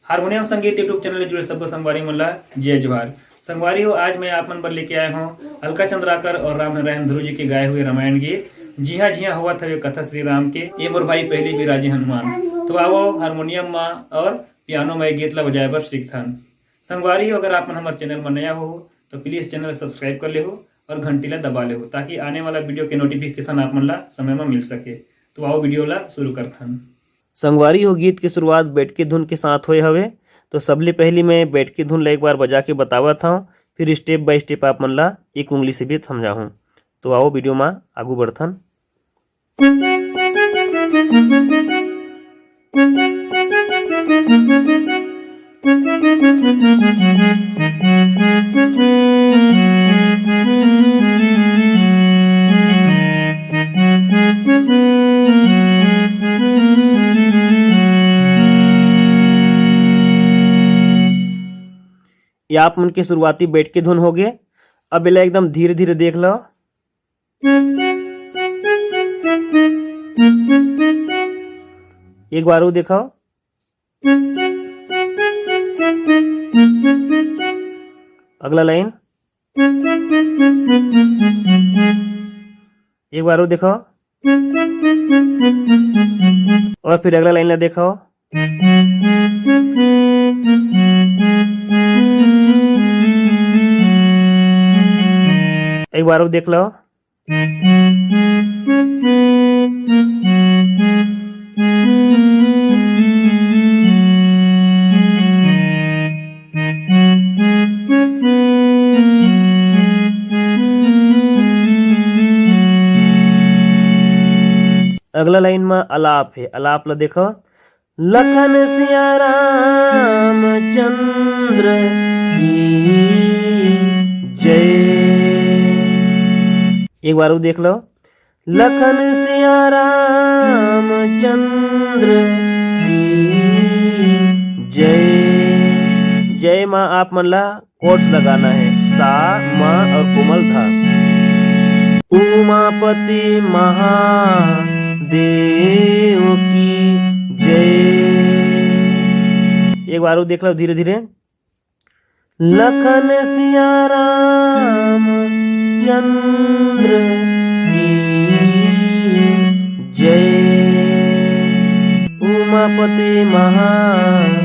Harmonium संगीत YouTube channel ले जुड़े सबको संगवारी मन ला जय जोहार। संगवारी हो, आज मैं आप मन पर लेके आया हूँ अलका चंद्राकर और राम नारायण ध्रुव जी के गाए हुए रामायण गीत। जी हाँ हुआ था कथा श्री राम के ये मोर भाई पहली भी राजे हनुमान। तो आओ हारमोनियम में और पियानो में गीत ला बजाए बर सीखथन। संगवारी हो, अगर आप मन हमारे चैनल में नया हो तो प्लीज चैनल सब्सक्राइब कर ले हो और घंटी ला दबा ले हो, ताकि आने वाला वीडियो के नोटिफिकेशन आप मन ला समय में मिल सके। तो आओ वीडियो ला शुरू करथन। संगवारी हो, गीत की शुरुआत बैठ के धुन के साथ होए हवे। तो सबले पहली मैं बैठ के धुन ला एक बार बजा के बतावत हूँ, फिर स्टेप बाय स्टेप आप मन ला एक उंगली से भी समझाऊँ। तो आओ वीडियो में आगू बढ़थन। ये आप मन के शुरुआती बैठ के धुन हो गए। अब इला एकदम धीरे धीरे देख लो। एक बार वो देखो। अगला लाइन। एक बार वो देखो और फिर अगला लाइन ला देखो। एक बार वो देख लो। अगला लाइन में अलाप है। अलाप ला देखो। लखन सिया राम चंद्र की जय। एक बार वो देख लो। लखन सिया राम चंद्र की जय। जय माँ आप मन ला कोट्स लगाना है, सा माँ और कोमल धा। उमापति महादेव की जय। एक बार वो देख लो धीरे धीरे। लखन सिया राम चंद्र की जय। उमापति महादेव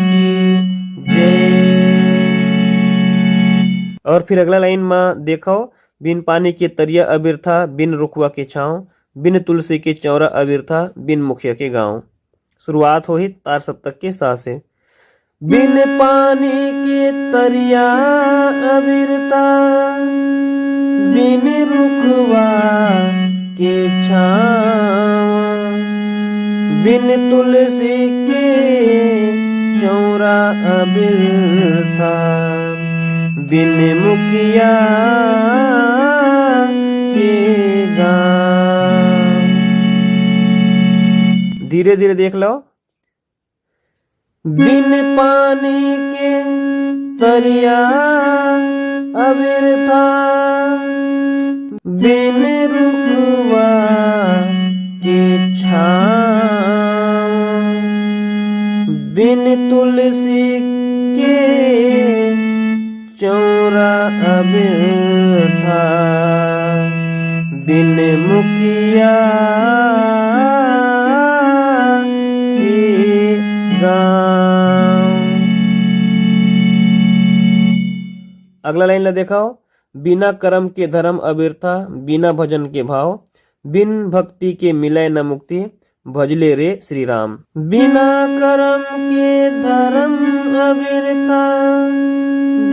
की जय। और फिर अगला लाइन में देखो। बिन पानी के तरिया अबीर था, बिन रुखवा के छाँव, बिन तुलसी के चौरा अबीर था, बिन मुखिया के गांव। शुरुआत हो ही तार सप्तक के सा से। बिन पानी के तरिया अबीर था, बिन रुखवा के छाँव, बिन तुलसी के चौरा अबीर था, बिन मुखिया के गाँव। धीरे धीरे देख लो। बिन पानी के तरिया अबीर था, बिन रुखवा के छाँव, बिन तुलसी के चौरा अबीर था, बिन मुखिया के गाँव। अगला लाइन ला देखाओ। बिना कर्म के धर्म अबीर था, बिना भजन के भाव, बिन भक्ति के मिलय न मुक्ति, भजले रे श्री राम। बिना कर्म के धर्म अबीर था,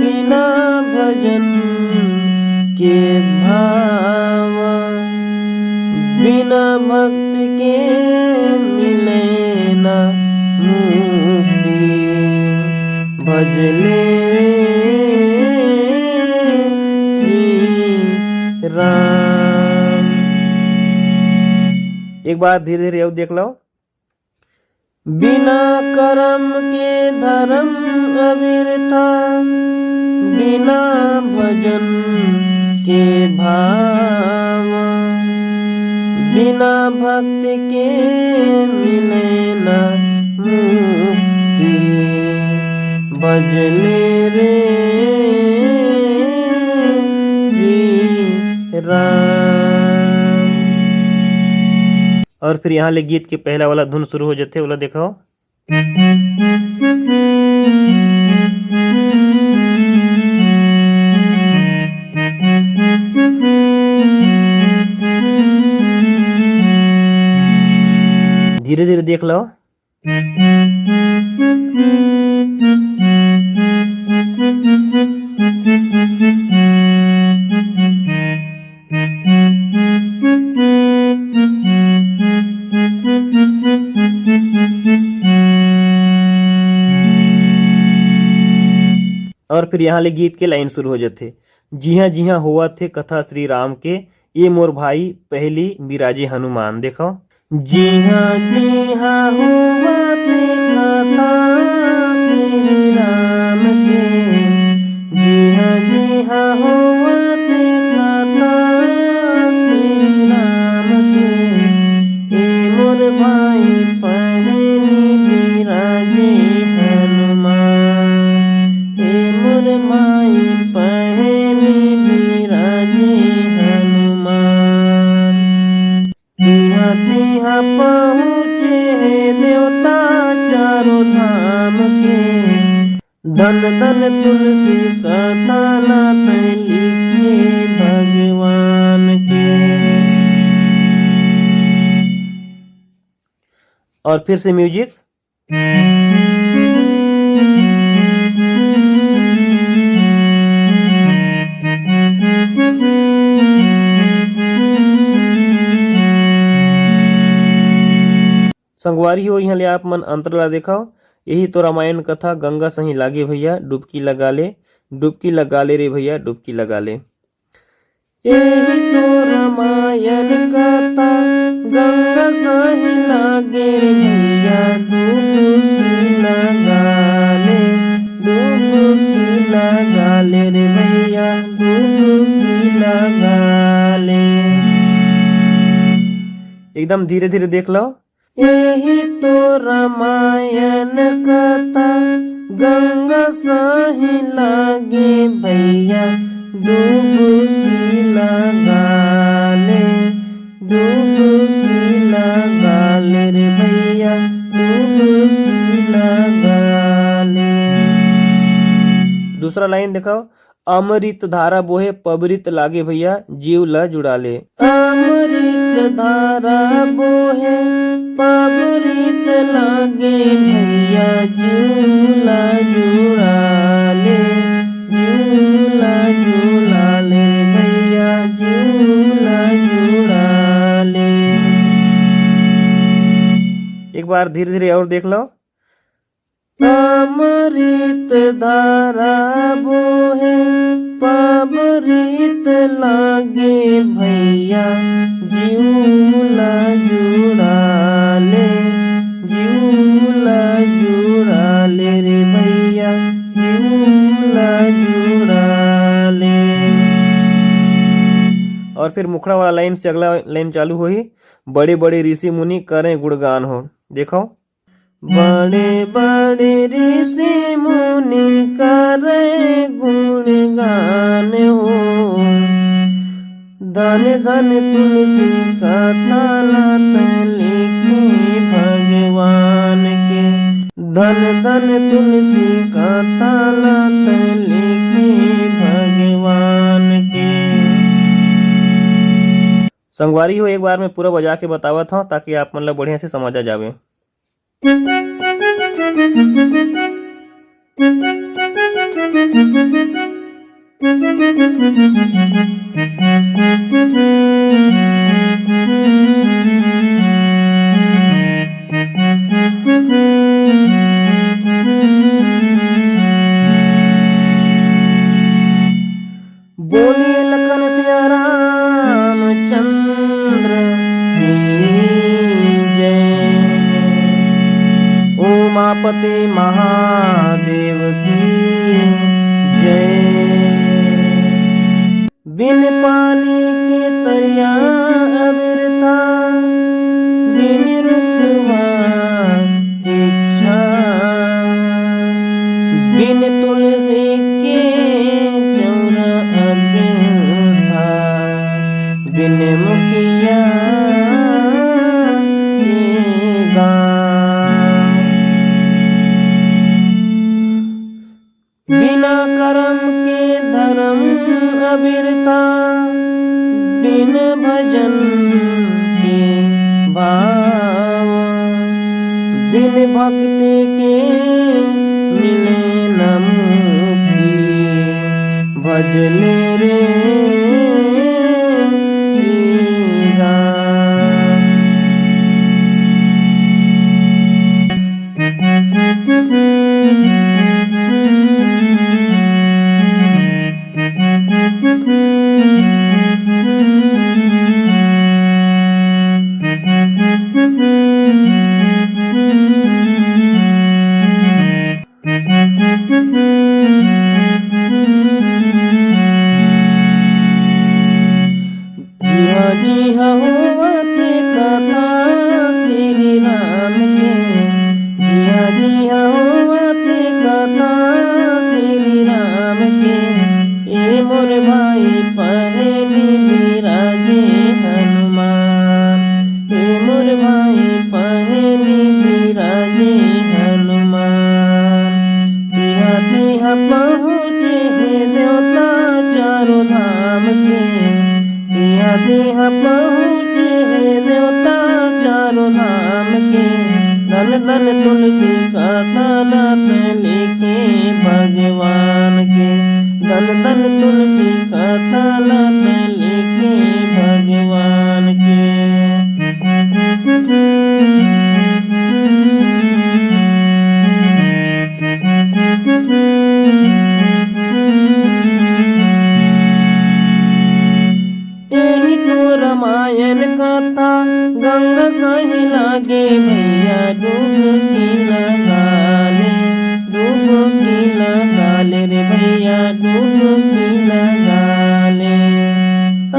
बिना भजन के भाव, बिना भक्ति के मिले न मुक्ति, भजले श्री राम। एक बार धीरे धीरे देख लो। बिना कर्म के धर्म अबीर था, बिना भजन के भाव, बिना भक्ति के मिले न मुक्ति, भजले रे श्री राम। और फिर यहाँ ले गीत के पहला वाला धुन शुरू हो जाते, वाला देखो। धीरे धीरे देख लो। और फिर यहाँ ले गीत के लाइन शुरू हो जाते। जी हाँ हुआ थे कथा श्री राम के, ये मोर भाई पहली बिराजे हनुमान। देखो, जी हाँ हुआ थे कथा श्री राम के, जी हाँ हुआ थे कथा श्री राम के, ये मोर भाई पहली बिराजे हनुमान, ये मोर भाई पहली बिराजे हनुमान। तिहा पहुँचे देवता चारों धाम के, धन धन तुलसी कथा नाथ लिखे भगवान के। और फिर से म्यूजिक। संगवारी हो यहाँ ले आप मन अंतर ला देखाओ। यही तो रामायण कथा गंगा सही लागे भैया, डुबकी लगा ले रे भैया, डुबकी लगा ले। यही तो रामायण कथा गंगा सही लागे रे भैया, डुबकी लगा ले, डुबकी लगा ले रे भैया, डुबकी लगा ले। एकदम धीरे धीरे देख लो। यही तो रामायण कथा गंगा सही लागे भैया, डुबकी लगा ले, डुबकी लगा ले रे भैया, डुबकी लगा ले। दूसरा लाइन दिखाओ। अमृत धारा बोहे पबरित लागे भैया, जीव ला जुड़ा ले। अमृत धारा बोहे पबरित लागे भैया, जीव ला जुड़ा ले, जीव ला जुड़ा ले भैया, जीव ला जुड़ा ले। एक बार धीरे धीरे और देख लो। अमृत धारा बोहे पबरित लागे भैया, जीव ला जुड़ा ले, जीव ला जुड़ा ले रे भैया, जीव ला जुड़ा ले। और फिर मुखड़ा वाला लाइन से अगला लाइन चालू हुई। बड़े बड़े ऋषि मुनि करें गुणगान हो। देखो, बड़े बड़े ऋषि मुनि करे गुणगान हो, धन धन तुलसी कथा नाथ लिखे भगवान के, धन धन तुलसी कथा नाथ लिखे भगवान के। संगवारी हो एक बार मैं पूरा बजा के बतावत हूँ ताकि आप मतलब बढ़िया से समझ आ जावे। बोलिए लखन सिया रामचंद्र की जय, उमापति महादेव की जय। बिन पानी के तरिया अविरता, बिन रुखवा इच्छा, बिन तुलसी के चौरा अबिरथा बिन मुखिया के गाँव। बिना कर्म के धर्म अबिरथा बिन भजन के भाव। बिन भक्ति के मिले न मुक्ति भजले रे श्री राम। जी हाँ होते कथा श्री राम के। जी हाँ होते कथा श्री राम के। ए मोर भाई पहली विराजे हनुमान। ए मोर भाई पहली विराजे हनुमान। तिहा तिहा पहुँचे है देवता चारों धाम के। तिहा तिहा पहुँचे है देवता चारों धाम के। धन धन तुलसी का ताला लेके भगवान के। धन धन तुलसी का ताला लेके भगवान के। यही तो रामायण कथा गंगा सही लागे भैया डुबकी लगा ले। डुबकी लगा ले रे भैया डुबकी लगा ले।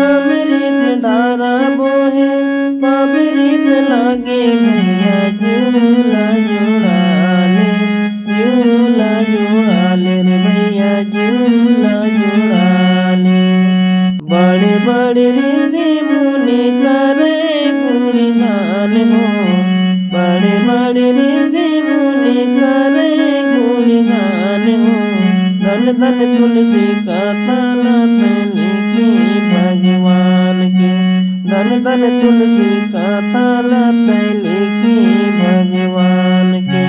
अमृत धारा बोहे पवित्र लागे भैया झूला झूला ले। झूला झूला ले रे भैया झूला झूला ले। बड़े बड़े ऋषि मुनि करे गुणगान हो। बड़े बड़े ऋषि मुनि करे गुणगान हो। धन धन तुलसी का ताला लेके भगवान के। धन धन तुलसी का ताला लेके भगवान के।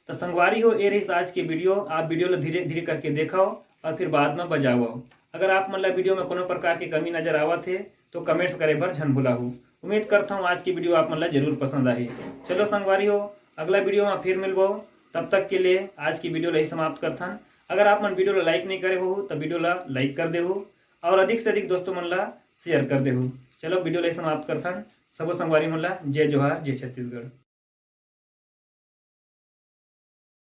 तो संगवारी हो ए रही आज की वीडियो। आप वीडियो ला धीरे धीरे करके देखो और फिर बाद में बजाओ। अगर आप मतलब वीडियो में कोनो प्रकार की कमी नजर आवत है तो कमेंट्स करे भर झन भुलाहू। उम्मीद करता हूँ आज की वीडियो आप मतलब जरूर पसंद आई। चलो संगवारी हो अगला वीडियो में फिर मिलबो। तब तक के लिए आज की वीडियो ला ही समाप्त करथन। अगर आप मन वीडियो ला लाइक नहीं करे हो तो वीडियो ला लाइक कर देहू और अधिक से अधिक दोस्तों मन ला शेयर कर देहू। चलो वीडियो ला ही समाप्त करथन। सबो संगवारी मन ला जय जोहार जय छत्तीसगढ़।